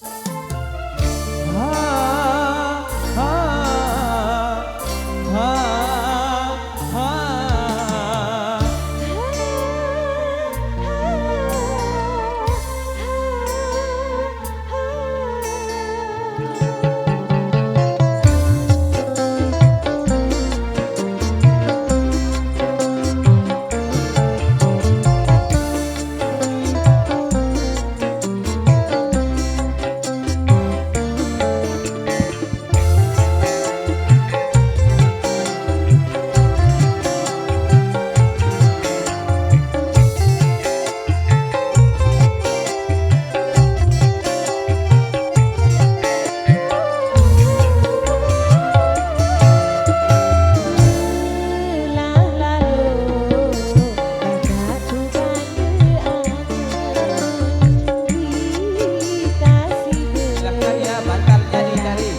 Ah, ah, ah, ah. Silahkan ya bantalnya dicari.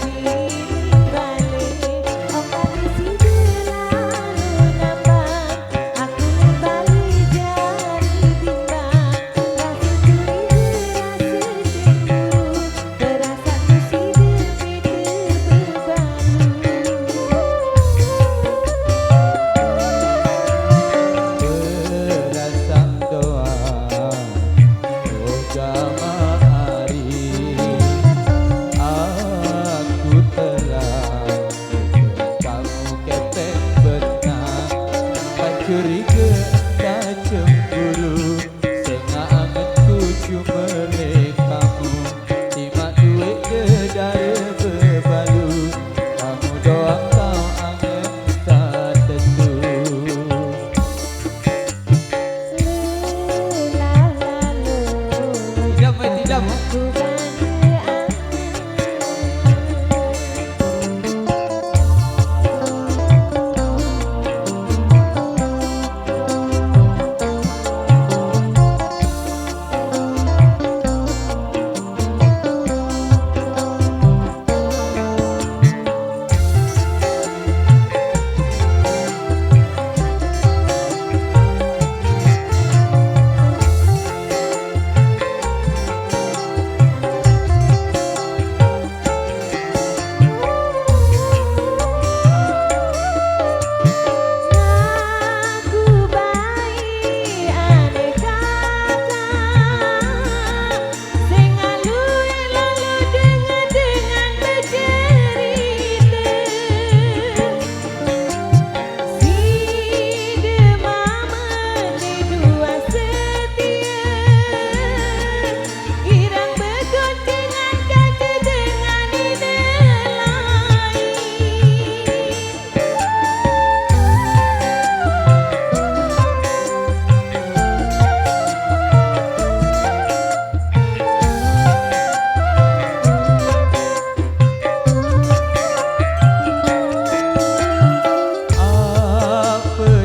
Berasam doa oh jamari aku telah kamu ketek benang tak curiga tak cemburu setengah anganku cuma kamu simak duit dedara berbalu kamu doang kau angan tak tentu. Tidak mai tidak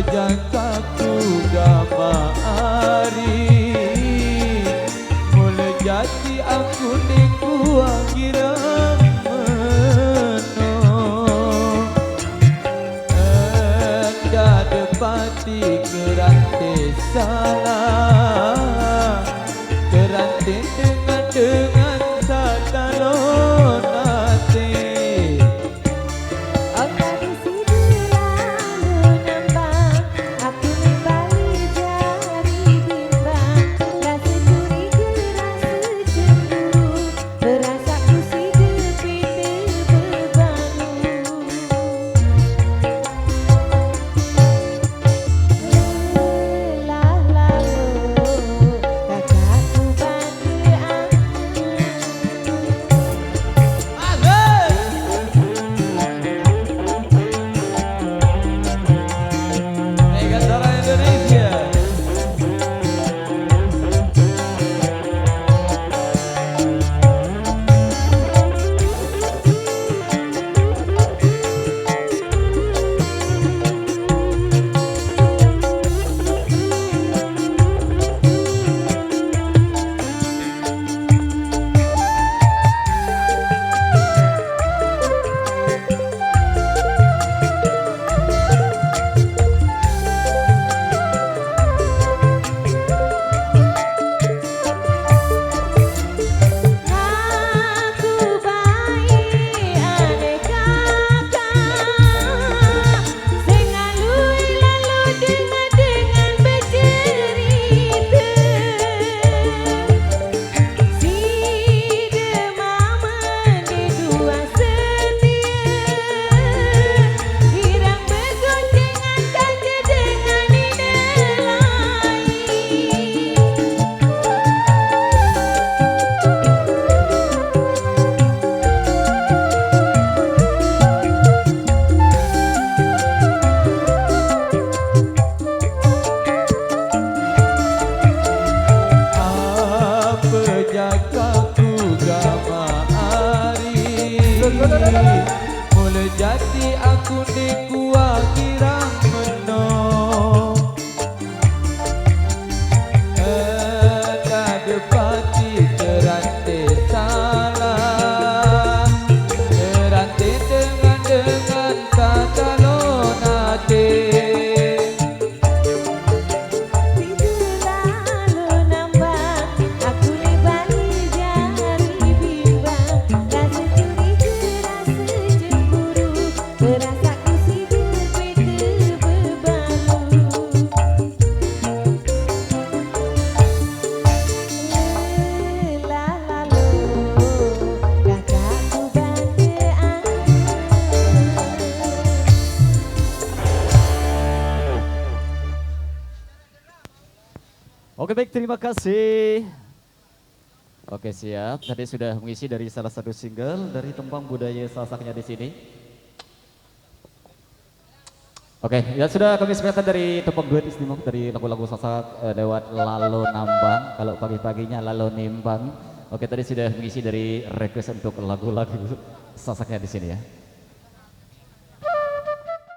jangkaku damari mula jati aku niku kira meno enda depati kerante salah kerante dengan satalon hati. mulai jadi aku dikuah kira menong kadepati terante salah terante dengan kata lonate. Oke baik, terima kasih. Oke siap, tadi sudah mengisi dari salah satu single dari Tembang Budaya Sasaknya di sini. Oke, ya sudah kami sepakat dari Tembang duet istimewa dari lagu-lagu Sasak lewat Lalo Nambang. Kalau pagi-paginya Lalo Nimbang. Oke, tadi sudah mengisi dari request untuk lagu-lagu Sasaknya di sini ya.